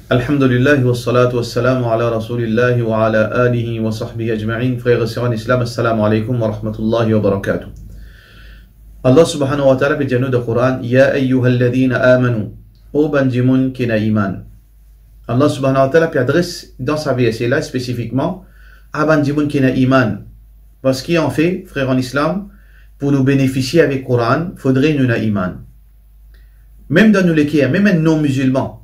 Alhamdulillah wa salatu wa salamu ala rasulillah wa ala alihi wa sahbihi ajma'in. Frères et sœurs en islam, assalamu alaikum wa rahmatullahi wa barakatuh. Allah subhanahu wa ta'ala dit dans le Coran, Ya ayyuhalladhina amanu, O banjimun kina iman. Allah subhanahu wa ta'ala adresse dans sa verset là spécifiquement à banjimun kina iman. Parce qu'en fait, frères en islam, pour nous bénéficier avec le Coran, il faudrait nous na iman. Même dans nous les même un non-musulman,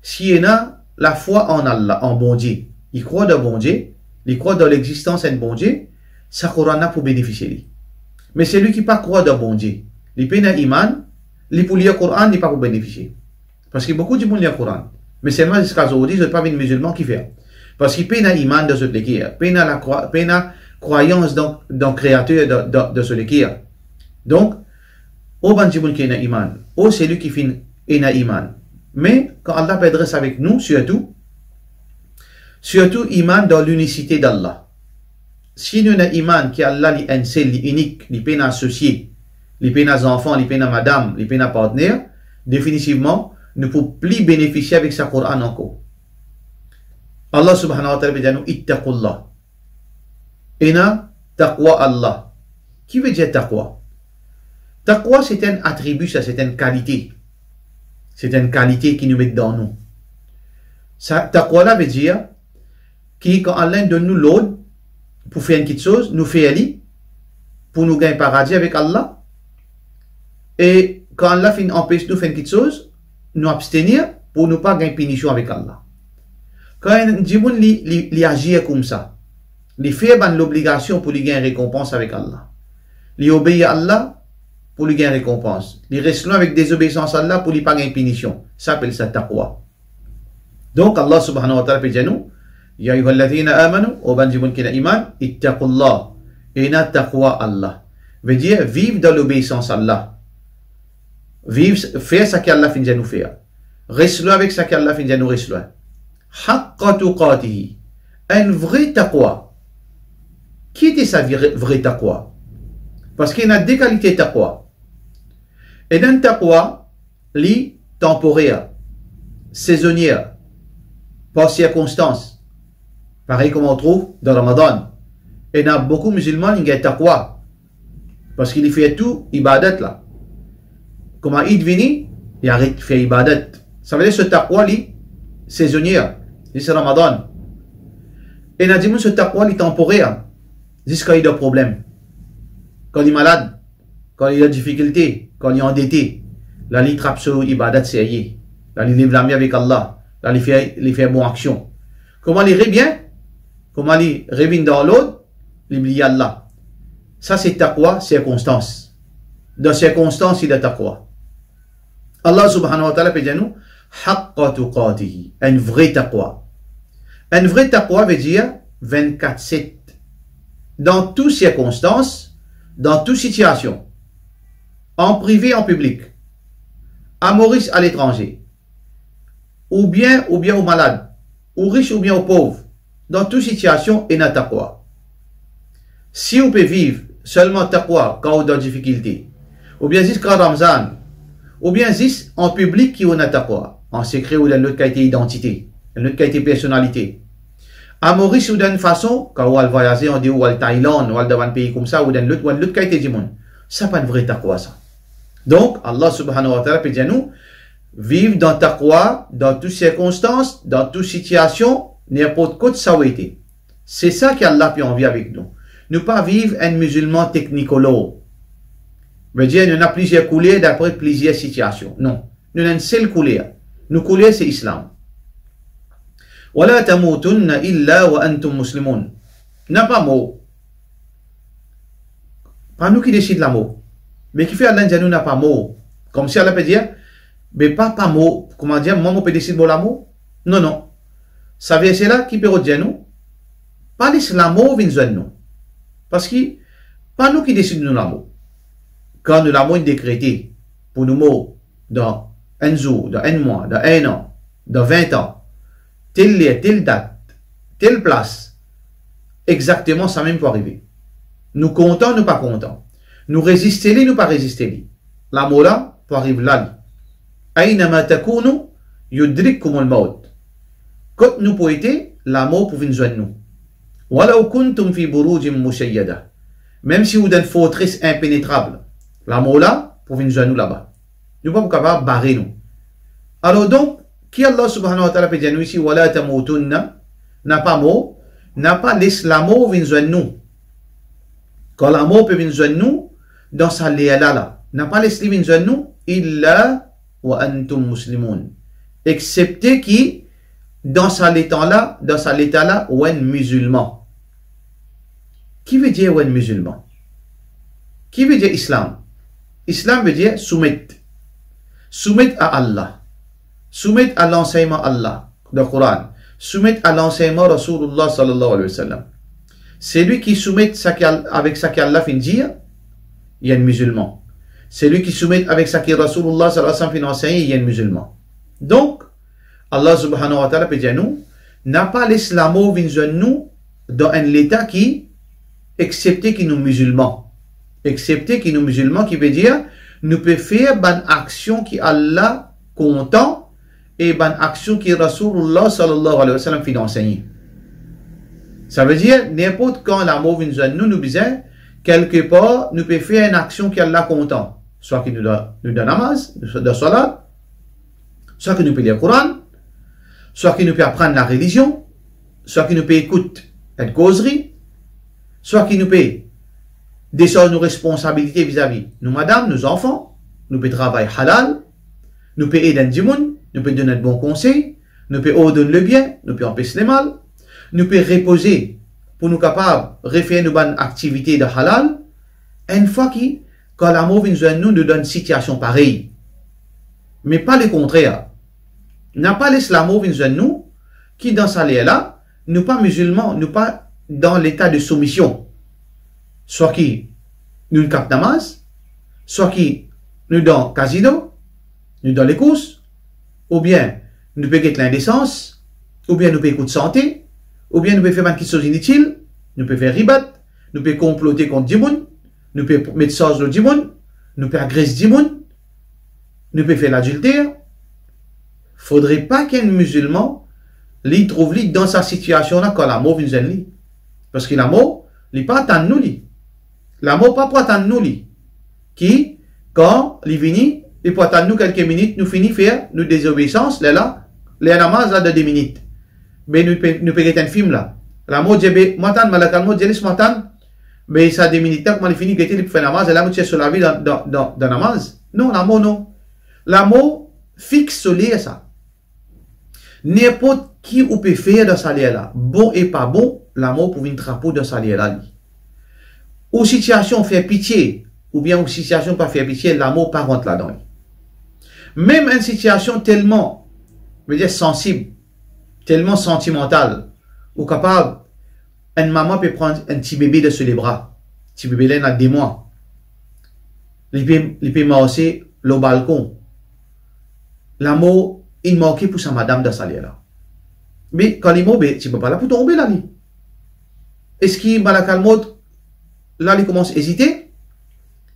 si il a la foi en Allah, en bon Dieu, il croit dans bon Dieu, il croit dans l'existence d'un bon Dieu, ça Coran a pour bénéficier lui. Mais c'est lui qui pas croit dans bon Dieu, il peut na iman, il pour lire le Coran, il pas pour bénéficier. Parce que beaucoup de gens lisent le Coran, mais seulement jusqu'à aujourd'hui, je ne pas un musulman qui fait. Parce qu'il peut na iman de ce qui peut na la croyance dans le créateur de ce qui est. Donc, au banjibun qui est na iman, au c'est lui qui fait na iman. Mais quand Allah s'adresse avec nous, surtout iman dans l'unicité d'Allah. Si nous avons iman qui Allah est un seul, unique, il peut associé, il peut enfants, il peut madame, il peut partenaire, définitivement, nous ne pouvons plus bénéficier avec sa Coran encore. Allah subhanahu wa ta'ala dit nous ittaqullah. Ina taqwa Allah. Qui veut dire taqwa? Taqwa c'est un attribut, ça c'est une qualité. C'est une qualité qui nous met dans nous. Taqwa là veut dire que quand Allah donne nous l'ordre pour faire une petite chose, nous faisons aller pour nous gagner paradis avec Allah. Et quand Allah empêche nous faire une petite chose, nous abstenir pour ne pas gagner punition avec Allah. Quand un djimoun li agit comme ça, il fait l'obligation pour lui gagner récompense avec Allah. Il obéit à Allah pour lui gagner récompense. Il reste loin avec désobéissance à Allah pour lui pas gagner punition. Ça s'appelle ça taqwa. Donc Allah subhanahu wa ta'ala dit nous, Ya ayyuhalladhina amanu, O banjimun kina iman, ittaqullah. Ina taqwa Allah. Veut dire vivre dans l'obéissance à Allah. Vivre, faire ce qu'Allah finit de nous faire. Reste loin avec ce qu'Allah finit de nous rester loin. Haqqa tuqatihi. Un vrai taqwa. Qui était sa vraie taqwa? Parce qu'il y a deux qualités de taqwa. Et dans le taqwa, li temporaire, saisonnière, par circonstance. Pareil comme on trouve dans Ramadan. Et il y a beaucoup de musulmans qui ont taqwa. Parce qu'il fait tout, ibadat là. Comment il vient, il arrête de faire ibadat. Ça veut dire ce taqwa, li saisonnière. C'est Ramadan. Et il y a dit ce taqwa, li temporaire. Jusqu'à il y a des problèmes. Quand il est malade, quand il a des difficultés, quand il est endetté, là il trappe sur ibadat sérieux. Là il lève la main avec Allah. Là il fait bonne action. Comment il revient? Comment il revient dans l'autre? Il oublie Allah. Ça c'est taqwa, circonstance. Dans circonstance, il a taqwa. Allah subhanahu wa ta'ala peut dire nous, haqqa tuqatihi. Un vrai taqwa. Un vrai taqwa veut dire 24/7. Dans toutes circonstances, dans toute situation, en privé, en public, à Maurice, à l'étranger, ou bien au malade, ou riche ou bien au pauvre, dans toute situation, il y a taqwa. Si on peut vivre seulement taqwa quand on est dans difficulté, ou bien jusqu'à Ramzan, ou bien juste en public qui on a taqwa, en secret ou dans l'autre qualité identité, dans l'autre qualité personnalité. À Maurice ou d'une façon, quand on va voyager, on dit ou à Thaïlande, ou à dans un pays comme ça, ou dans l'autre qualité du monde. Ça n'est pas une vraie taqwa, ça. Donc, Allah subhanahu wa ta'ala peut dire nous, vivre dans taqwa, dans toutes circonstances, dans toute situation, n'importe quoi de ça où été. C'est ça qu'Allah peut envie avec nous. Ne pas vivre un musulman technicolo. Veut dire, nous avons plusieurs couleurs d'après plusieurs situations. Non. Nous avons une seule couleur. Nos couleurs, c'est l'islam. وَلَا تَمُوتُنَّ إِلَّا وَأَنْتُمْ مُسْلِمُونَ. N'a pas mot. Pas nous qui décide la mot. Mais qui fait Allah nous n'a pas mot. Comme si Allah peut dire, mais pas mot. Comment dire, moi, peut décider la mot? Non, non. Ça veut dire là qui peut dire nous. Pas l'islam mot vient nous. Parce que, pas nous qui décidons la mot. Quand nous l'avons décrété pour nous mots dans un jour, dans un mois, dans un an, dans 20 ans, telle lieu, telle date, telle place, exactement ça même peut arriver. Nous comptons, nous pas comptons. Nous résister, nous pas résister. L'amour là, peut arriver là. Aynama takunu, yudrikkum al-maut. quand nous pouvons être, l'amour pour venir joindre nous. Walau kuntum fi burujim mushayyada. Même si vous êtes une forteresse impénétrable, l'amour là, pour venir joindre nous là-bas. Nous ne pouvons pas barrer nous. Alors donc, qui Allah subhanahu wa ta'ala peut dire nous ici, wala tamutunna, n'a pas mot, n'a pas laissé l'amour venir joindre nous. Quand l'amour peut venir joindre nous, dans sa léala là, n'a pas laissé venir joindre nous, illa wa antum muslimun. Excepté qui, dans sa l'état là, ou un musulman. Qui veut dire ou un musulman? Qui veut dire islam? Islam veut dire soumettre. Soumettre à Allah. Soumettre à l'enseignement Allah, du Coran. Soumettre à l'enseignement Rasulullah sallallahu alayhi wa sallam. C'est lui qui soumet avec ça qu'Allah fin dire, il y a un musulman. C'est lui qui soumet avec ça que Rasulullah sallallahu alayhi wa sallam fin enseigner, il y a un musulman. Donc, Allah subhanahu wa ta'ala peut dire nous, n'a pas l'islamo venir nous dans un état qui, excepté qui nous musulmans. Excepté qui nous musulmans, qui veut dire, nous pouvons faire une action qui Allah content et une action qui Rasulullah sallallahu alayhi wa sallam fin enseigner. Ça veut dire, n'importe quand l'amour vient nous disons, quelque part, nous pouvons faire une action qui Allah content. Soit qu'il nous donne namaz, de salat, soit qu'il nous peut lire le Coran, soit qu'il nous peut apprendre la religion, soit qu'il nous peut écouter une causerie, soit qu'il nous peut décider nos responsabilités vis-à-vis nous, madame, nos enfants, nous peut travailler halal, nous peut aider du monde, nous peut donner de bons conseils, nous peut ordonner le bien, nous peut empêcher le mal, nous peut reposer pour nous capables de refaire nos bonnes activités de halal, une fois que, quand l'amour vient nous donne une situation pareille. Mais pas le contraire. N'a pas l'amour vient nous, qui dans sa là, nous pas musulmans, nous pas dans l'état de soumission. Soit qui nous cap namaz, soit qui nous dans casino, nous dans les courses, ou bien nous peut être l'indécence, ou bien nous peut écouter santé, ou bien nous peut faire quelque chose inutile, nous peut faire ribat, nous peut comploter contre du monde, nous peut mettre ça sur du monde, nous peut agresser du monde, nous peut faire l'adultère. Faudrait pas qu'un musulman lui trouve lui dans sa situation là quand l'amour vient lui. Parce que l'amour, il pas attendre nous lui. L'amour pas pour attendre nous lui. Qui, quand il vient, il peut attendre nous quelques minutes, nous finit faire nous désobéissance, là, les namaz là de 2 minutes. Mais nous peut être un film là. L'amour dit, moi t'en, malakal moi dit, moi t'en, mais ça 2 minutes, quand il finit, il fait namaz, et là, tu es sur la vie dans namaz. Non, l'amour non. L'amour fixe sur l'air ça. N'importe qui ou peut faire dans sa là, bon et pas bon, l'amour pour une trapeau dans sa là. Ou situation fait pitié, ou bien ou situation pas faire pitié, l'amour pas rentre là-dedans. Même une situation tellement, je veux dire, sensible, tellement sentimentale, ou capable, une maman peut prendre un petit bébé de sur les bras, petit bébé là, il a 2 mois, il peut marcher le balcon. L'amour, il manquait pour sa madame dans sa là. Mais quand il est tu ne peux pas là pour tomber là. Est-ce qu'il va la calmer? Là, il commence à hésiter.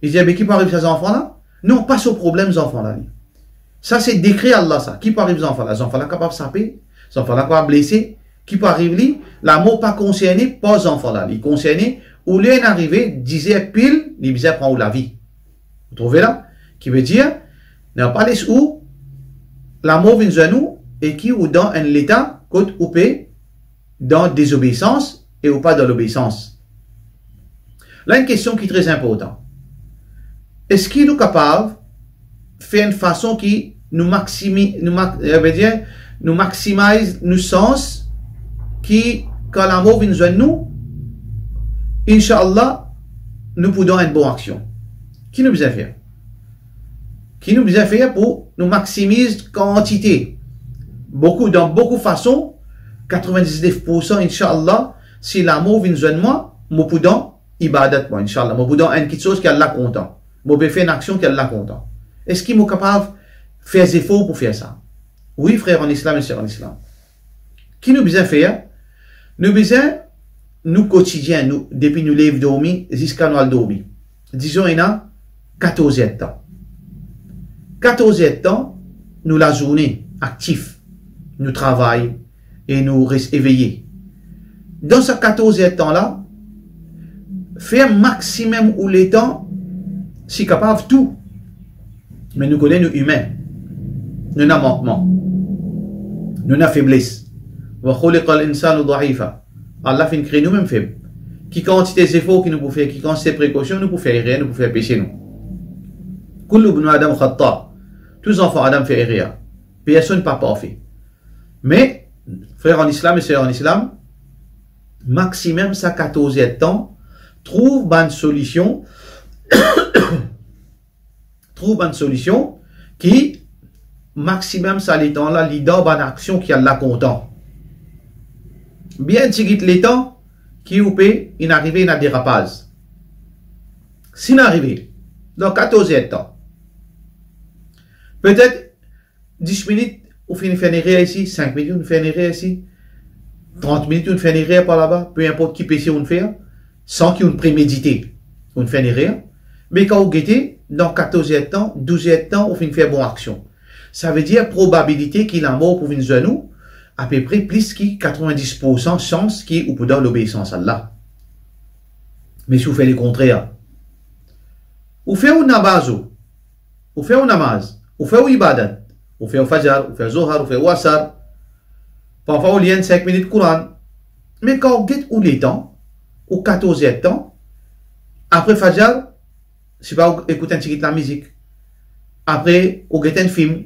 Il dit, mais qui peut arriver à ces enfants-là? Non, pas ce problème, ces enfants-là. Ça, c'est décret Allah, ça. Qui peut arriver aux enfants-là? Les enfants-là capables de saper, les enfants-là capables de blesser. Qui peut arriver? L'amour pas concerné, pas aux enfants-là. Il concerné, où l'un arrivé, disait pile, il disait prendre la vie. Vous trouvez là? Qui veut dire, n'a pas les où l'amour vient à nous et qui ou dans un état côté ou paix dans désobéissance et ou pas dans l'obéissance. Là, une question qui est très importante. Est-ce qu'il est capable de faire une façon qui nous maximise, nous maximise nos sens qui, quand l'amour vient à nous, Inch'Allah, nous pouvons une bonne action. Qui nous besoin faire? Qui nous besoin faire pour nous maximiser quantité? Dans beaucoup de façons, 99%, Inch'Allah, si l'amour vient à moi, nous pouvons ibadat, Inch'Allah. Nous pouvons faire quelque chose qui est là content. Nous pouvons faire une action qui est là content. Est-ce qu'il est capable de faire des efforts pour faire ça? Oui, frère en islam et sœur en islam. Qui nous besoin faire? Nous besoin, nous quotidiens, nous, depuis nous lèvons dormir, jusqu'à nous dormir. Disons, il y a 14 temps. 14 temps, nous la journée, actif. Nous travaillons, et nous éveiller. Dans ce 14e temps-là, faire maximum ou les temps, si capable tout. Mais nous connaissons nous humains. Nous avons manquement. Nous avons faiblesse. Allah fait créer nous-mêmes faibles. Qui quantité d'efforts qui nous pouvons faire, qui quantité de précautions nous pouvons faire rien, nous pouvons faire pécher nous. Kullu ibn Adam khata. Tous enfants Adam fait erreur. Personne n'est pas parfait. Mais, frères en islam et sœurs en islam, maximum ça 14e temps, trouve une solution, qui, maximum ça les temps là, leader bonne action qui a la content. Bien tigit les temps, qui ou peut, il arrive à dérapage. S'il arrive, dans 14e temps, peut-être 10 minutes, on finit faire une erreur ici, 5 minutes, on fait une erreur ici, 30 minutes, on fait une erreur par là-bas, peu importe qui peut on faire, sans qu'il y ait une prémédité, on fait une erreur. Mais quand on guette, dans 14e temps, 12e temps, on finit faire bonne action. Ça veut dire probabilité qu'il a mort pour une genou, à peu près plus que 90% chance qu'il ou peut dans l'obéissance à Allah. Mais si vous faites le contraire, vous faites un namaz, vous faites un namaz, vous faites un ibadat, vous faites un fajr, vous faites un zohar, vous faites un wasar, parfois vous lisez 5 minutes Coran. Mais quand vous guettez où les temps, au 14e temps, après fajr, c'est pas vous écoutez un petit peu de la musique. Après, vous guettez un film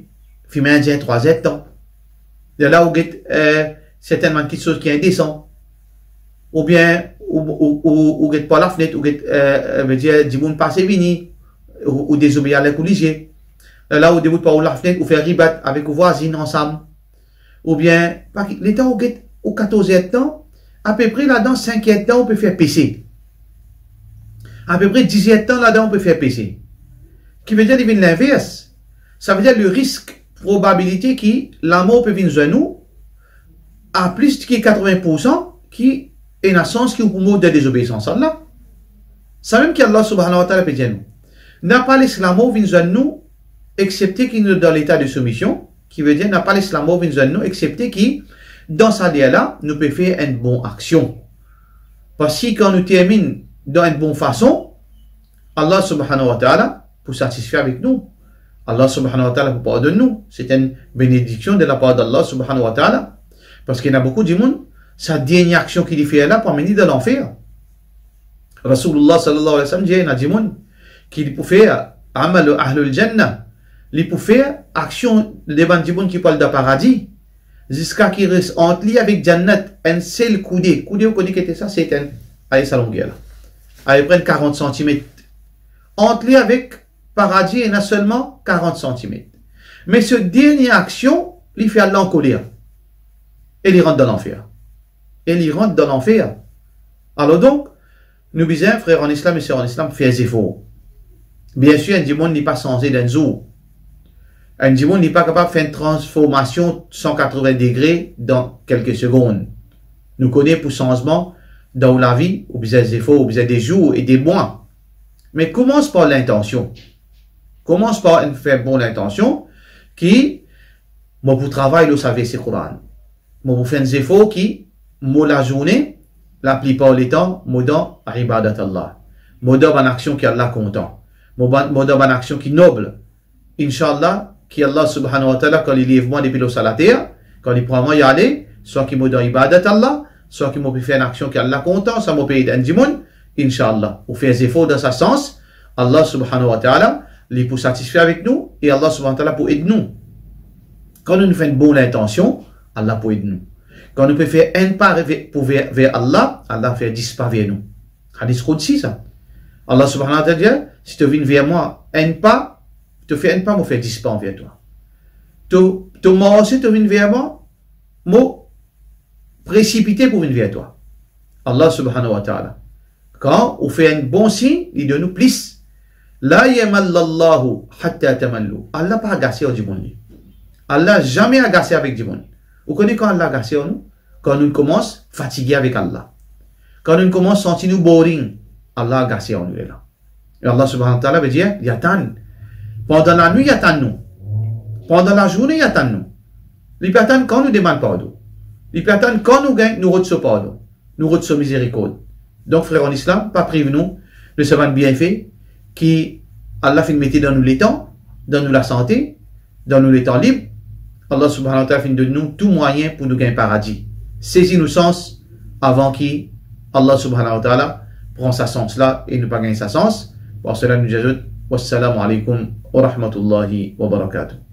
indien 3e temps. De là, vous guettez certainement quelque chose qui est indécent. Ou bien, vous guettez pas la fenêtre, vous guettez, veut dire, du monde passé vini, ou désobéir à l'écoliger. Là, vous déboutez par la fenêtre, vous faites ribat avec vos voisines ensemble. Ou bien, les temps, vous guettez au 14e temps, à peu près là-dedans, 5e temps, on peut faire PC. À peu près 10e temps, là-dedans, on peut faire PC. Qui veut dire, il vient l'inverse. Ça veut dire le risque, probabilité qui, l'amour peut venir nous, à plus que 80%, qui est un sens qui est pour de désobéissance à Allah. Ça même qu'Allah subhanahu wa ta'ala peut dire nous. N'a pas l'islamo venir nous, excepté qu'il nous dans l'état de soumission, qui veut dire n'a pas l'islamo venir nous, excepté qui, dans sa là, nous peut faire une bonne action. Parce que quand nous terminons dans une bonne façon, Allah subhanahu wa ta'ala pour satisfaire avec nous. Allah subhanahu wa ta'ala pour pardonner nous. C'est une bénédiction de la part d'Allah subhanahu wa ta'ala. Parce qu'il y a beaucoup de monde, sa dernière action qu'il fait là pour mener de l'enfer. Rasulullah sallallahu alayhi wa sallam dit, il y a des monde qui peut faire amal ahlul jannah, il peut faire action des gens qui parlent de paradis, jusqu'à qu'il reste entre lui avec Jannat un seul coudé. Coudé, vous connaissez que ça, c'est un, allez, sa longueur là. Allez, prendre 40 cm. Entre lui avec paradis, il y a seulement 40 cm. Mais ce dernière action, il fait Allah en colère. Et il rentre dans l'enfer. Alors donc, nous disons, frères en islam et sœurs en islam, faites des efforts. Bien sûr, un démon n'est pas censé d'un jour. Un démon n'est pas capable de faire une transformation 180 degrés dans quelques secondes. Nous connaissons pour changement dans la vie, ou besoin des efforts, ou besoin des jours et des mois. Mais commence par l'intention. Commence par une faire bonne intention qui, moi, pour travailler, vous savez, c'est Coran. Moi, vous faites des efforts qui, moi, la journée, la plupart du temps, moi, dans ibadat Allah. Moi, dans une action qui est Allah content. Moi, dans une action qui est noble. Inch'Allah, qui Allah subhanahu wa ta'ala, quand il lève moi depuis le salataire, quand il prend moi y aller, soit qu'il m'a dans ibadat Allah, soit qu'il m'a fait une action qui est Allah content, ça m'a payé d'un dimon, Inch'Allah. Ou fait des efforts dans ce sens, Allah subhanahu wa ta'ala, il pour satisfaire avec nous, et Allah subhanahu wa ta'ala pour aider nous. Quand nous faisons une bonne intention, Allah pour aider nous. Quand nous pouvons faire un pas vers Allah, Allah fait 10 pas vers nous. Hadith Qudsi ça. Allah subhanahu wa ta'ala dit, si tu viens vers moi, un pas, tu fais un pas, moi fais 10 pas envers toi. Moi aussi, tu viens vers moi, moi précipité pour venir vers toi. Allah subhanahu wa ta'ala. Quand on fait un bon signe, il donne nous plus. La yamallallahu hatta tamallu. Allah pas agacé au djibon. Allah jamais agacé avec djibon. Vous connaissez quand Allah agacé au nous? Quand nous commençons fatigué avec Allah. Quand nous commençons à sentir nous boring, Allah agacé au nous là. Et Allah subhanahu wa ta'ala veut dire, il attend. Pendant la nuit, il attend nous. Pendant la journée, il attend nous. Il attend quand nous demandons pardon. Il peut attendre quand nous gagnons, nous reçons pardon, nous reçons miséricorde. Donc, frère en islam, pas prive-nous de ce bienfait qui Allah fait mettre dans nous les temps, dans nous la santé, dans nous les temps libres. Allah subhanahu wa ta'ala fait de nous tout moyen pour nous gagner paradis. Saisis-nous sens avant qu'Allah subhanahu wa ta'ala prend sa sens là et nous pas gagner sa sens. Pour cela, nous ajoute wassalamu alaikum wa rahmatullahi wa barakatuh.